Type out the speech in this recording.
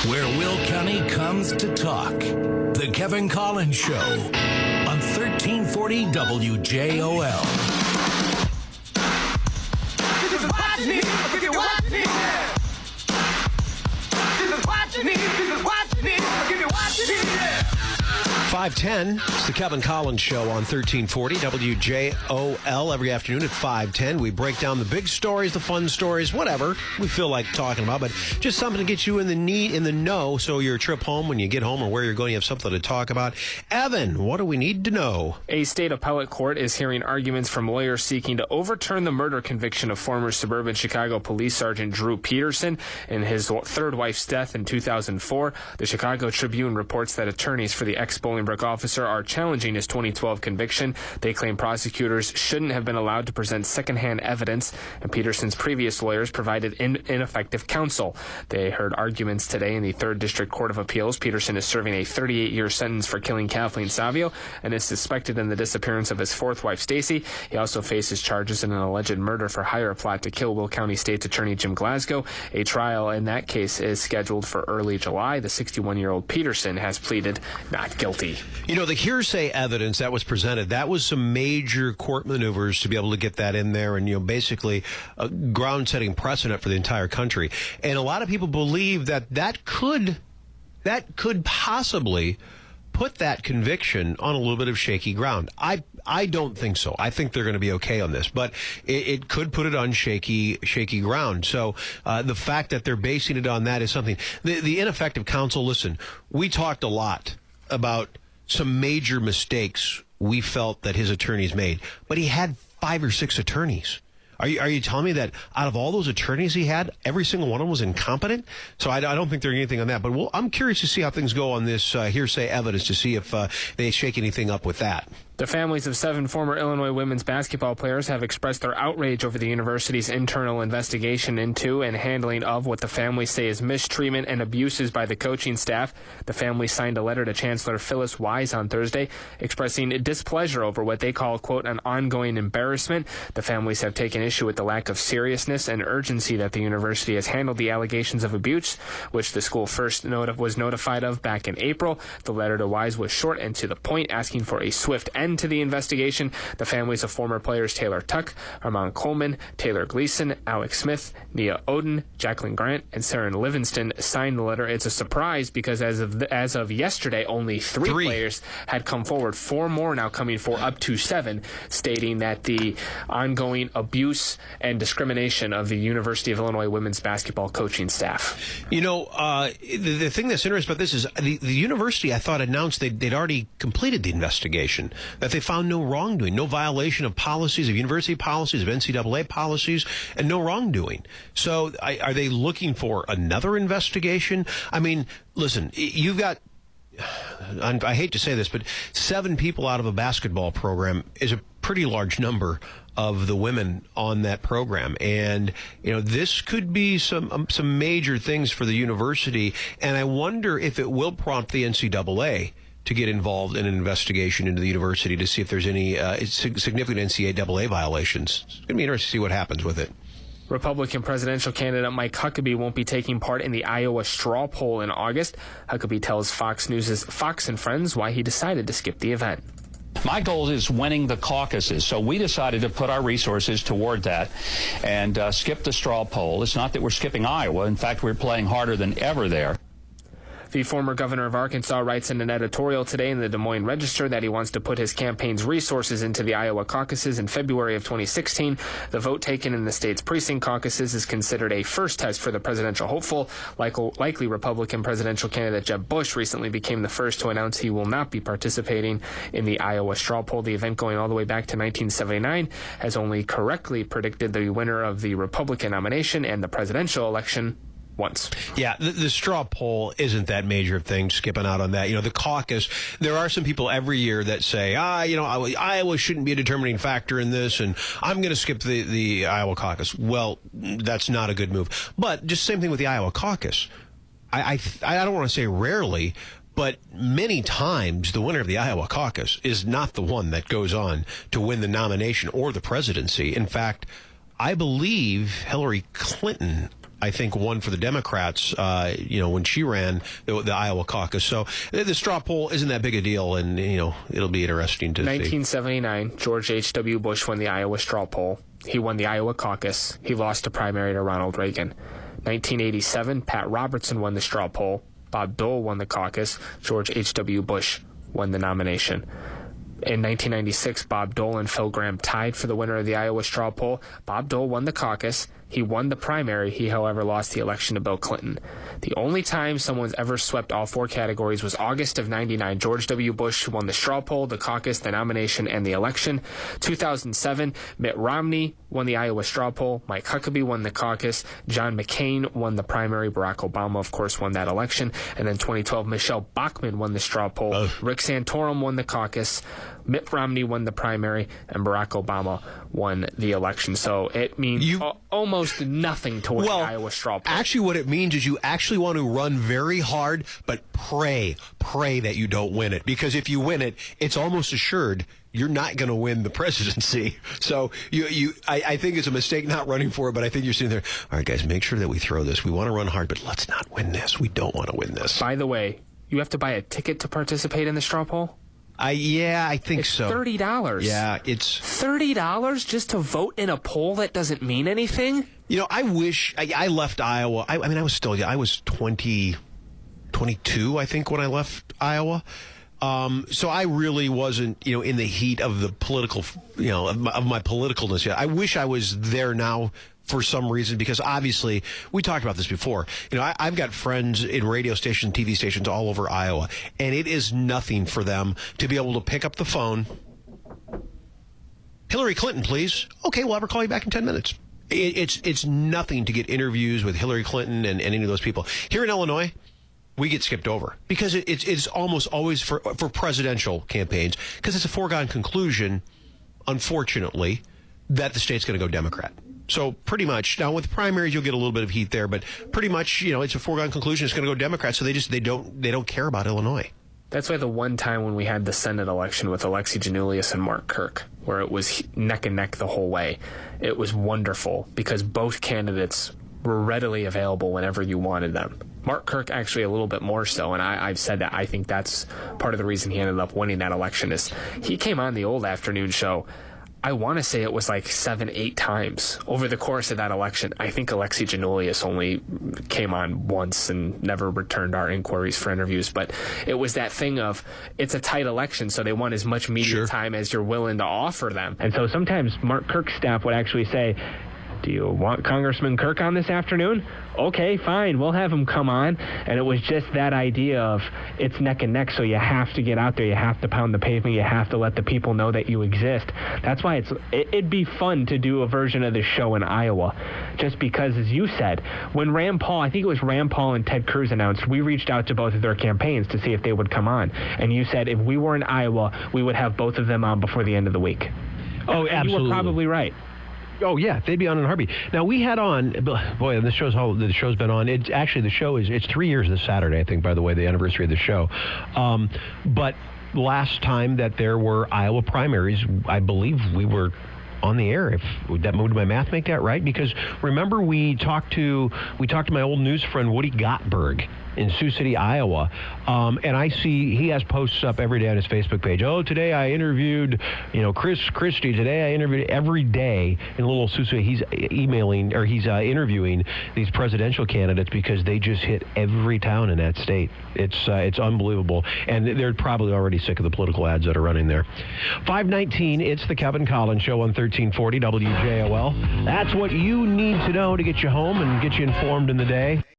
where Will County comes to talk. The Kevin Kollins Show on 1340 WJOL. This is what you need. I'll give you what you need. This is what you need. This is what you need. I'll give you what you need. 5:10, it's the Kevin Kollins Show on 1340 WJOL every afternoon at 5:10. We break down the big stories, the fun stories, whatever we feel like talking about, but just something to get you in the know so your trip home, when you get home or where you're going, you have something to talk about. Evan, what do we need to know? A state appellate court is hearing arguments from lawyers seeking to overturn the murder conviction of former suburban Chicago Police Sergeant Drew Peterson in his third wife's death in 2004. The Chicago Tribune reports that attorneys for the ex-Bolingbrook officer are challenging his 2012 conviction. They claim prosecutors shouldn't have been allowed to present secondhand evidence, and Peterson's previous lawyers provided ineffective counsel. They heard arguments today in the 3rd District Court of Appeals. Peterson is serving a 38-year sentence for killing Kathleen Savio and is suspected in the disappearance of his fourth wife, Stacy. He also faces charges in an alleged murder-for-hire plot to kill Will County State's Attorney Jim Glasgow. A trial in that case is scheduled for early July. The 61-year-old Peterson has pleaded not guilty. You know, the hearsay evidence that was presented, that was some major court maneuvers to be able to get that in there and, basically a ground-setting precedent for the entire country. And a lot of people believe that could possibly put that conviction on a little bit of shaky ground. I don't think so. I think they're going to be okay on this, but it could put it on shaky ground. So the fact that they're basing it on that is something. The ineffective counsel, listen, we talked a lot about some major mistakes we felt that his attorneys made, but he had 5 or 6 attorneys. Are you telling me that out of all those attorneys he had, every single one of them was incompetent? So I don't think there's anything on that. But I'm curious to see how things go on this hearsay evidence, to see if they shake anything up with that. The families of 7 former Illinois women's basketball players have expressed their outrage over the university's internal investigation into and handling of what the families say is mistreatment and abuses by the coaching staff. The families signed a letter to Chancellor Phyllis Wise on Thursday expressing displeasure over what they call, quote, an ongoing embarrassment. The families have taken issue with the lack of seriousness and urgency that the university has handled the allegations of abuse, which the school first was notified of back in April. The letter to Wise was short and to the point, asking for a swift end to the investigation. The families of former players Taylor Tuck, Armand Coleman, Taylor Gleason, Alex Smith, Nia Oden, Jacqueline Grant, and Sarah Livingston signed the letter. It's a surprise because as of yesterday, only 3 players had come forward. 4 more now coming for up to 7, stating that the ongoing abuse and discrimination of the University of Illinois women's basketball coaching staff. The thing that's interesting about this is the university, I thought, announced they'd already completed the investigation, that they found no wrongdoing, no violation of policies, of university policies, of NCAA policies, and no wrongdoing. So are they looking for another investigation? I mean, listen, you've got, I hate to say this, but 7 people out of a basketball program is a pretty large number of the women on that program. And, this could be some major things for the university. And I wonder if it will prompt the NCAA to get involved in an investigation into the university to see if there's any significant NCAA violations. It's going to be interesting to see what happens with it. Republican presidential candidate Mike Huckabee won't be taking part in the Iowa straw poll in August. Huckabee tells Fox News' Fox and Friends why he decided to skip the event. My goal is winning the caucuses, so we decided to put our resources toward that and skip the straw poll. It's not that we're skipping Iowa. In fact, we're playing harder than ever there. The former governor of Arkansas writes in an editorial today in the Des Moines Register that he wants to put his campaign's resources into the Iowa caucuses in February of 2016. The vote taken in the state's precinct caucuses is considered a first test for the presidential hopeful. Likely Republican presidential candidate Jeb Bush recently became the first to announce he will not be participating in the Iowa straw poll. The event, going all the way back to 1979, has only correctly predicted the winner of the Republican nomination and the presidential election once. Yeah, the straw poll isn't that major of thing, skipping out on that. The caucus, there are some people every year that say, Iowa shouldn't be a determining factor in this, and I'm going to skip the Iowa caucus. Well, that's not a good move. But just same thing with the Iowa caucus. I don't want to say rarely, but many times the winner of the Iowa caucus is not the one that goes on to win the nomination or the presidency. In fact, I believe Hillary Clinton I think, won for the Democrats, when she ran the Iowa caucus. So the straw poll isn't that big a deal, and, it'll be interesting to see. 1979, George H.W. Bush won the Iowa straw poll. He won the Iowa caucus. He lost a primary to Ronald Reagan. 1987, Pat Robertson won the straw poll. Bob Dole won the caucus. George H.W. Bush won the nomination. In 1996, Bob Dole and Phil Gramm tied for the winner of the Iowa straw poll. Bob Dole won the caucus. He won the primary. He, however, lost the election to Bill Clinton. The only time someone's ever swept all four categories was August of 99. George W. Bush won the straw poll, the caucus, the nomination, and the election. 2007, Mitt Romney won the Iowa straw poll. Mike Huckabee won the caucus. John McCain won the primary. Barack Obama, of course, won that election. And then 2012, Michelle Bachmann won the straw poll. Rick Santorum won the caucus. Mitt Romney won the primary, and Barack Obama won the election. So it means almost nothing to win the Iowa straw poll. Actually, what it means is you actually want to run very hard, but pray that you don't win it. Because if you win it, it's almost assured you're not going to win the presidency. So I think it's a mistake not running for it, but I think you're sitting there, all right, guys, make sure that we throw this. We want to run hard, but let's not win this. We don't want to win this. By the way, you have to buy a ticket to participate in the straw poll? I think it's so. $30. Yeah, it's $30 just to vote in a poll that doesn't mean anything? I wish I left Iowa. I mean, I was still, I was 22, I think, when I left Iowa. So I really wasn't, in the heat of the political, of my politicalness yet. I wish I was there now for some reason, because obviously we talked about this before. I've got friends in radio stations, TV stations all over Iowa, and it is nothing for them to be able to pick up the phone. Hillary Clinton, please. Okay, we'll have her call you back in 10 minutes. It's nothing to get interviews with Hillary Clinton and any of those people. Here in Illinois, we get skipped over because it's almost always for presidential campaigns, because it's a foregone conclusion, unfortunately, that the state's going to go Democrat. So pretty much, now with primaries, you'll get a little bit of heat there, but pretty much, it's a foregone conclusion it's going to go Democrat. So they don't care about Illinois. That's why the one time when we had the Senate election with Alexi Janulius and Mark Kirk, where it was neck and neck the whole way, it was wonderful because both candidates were readily available whenever you wanted them. Mark Kirk actually a little bit more so, and I've said that I think that's part of the reason he ended up winning that election is he came on the old afternoon show. I want to say it was like 7-8 times over the course of that election. I think Alexi Janulius only came on once and never returned our inquiries for interviews. But it was that thing of it's a tight election, so they want as much media time as you're willing to offer them. And so sometimes Mark Kirk's staff would actually say, do you want Congressman Kirk on this afternoon? Okay, fine, we'll have him come on. And it was just that idea of it's neck and neck, so you have to get out there, you have to pound the pavement, you have to let the people know that you exist. That's why it'd be fun to do a version of this show in Iowa, just because, as you said, when Rand Paul, I think it was Rand Paul and Ted Cruz announced, we reached out to both of their campaigns to see if they would come on. And you said if we were in Iowa, we would have both of them on before the end of the week. Oh, and absolutely. You were probably right. Oh, yeah, they'd be on in a heartbeat. Now, we had on, boy, this show's how the show's been on. It's 3 years this Saturday, I think, by the way, the anniversary of the show. But last time that there were Iowa primaries, I believe we were on the air. Would my math make that right? Because remember, we talked to my old news friend Woody Gottberg in Sioux City, Iowa, and I see he has posts up every day on his Facebook page. Oh, today I interviewed, Chris Christie. Today I interviewed every day in little Sioux City. He's interviewing these presidential candidates because they just hit every town in that state. It's unbelievable, and they're probably already sick of the political ads that are running there. 5:19. It's the Kevin Kollins Show on 1340 WJOL. That's what you need to know to get you home and get you informed in the day.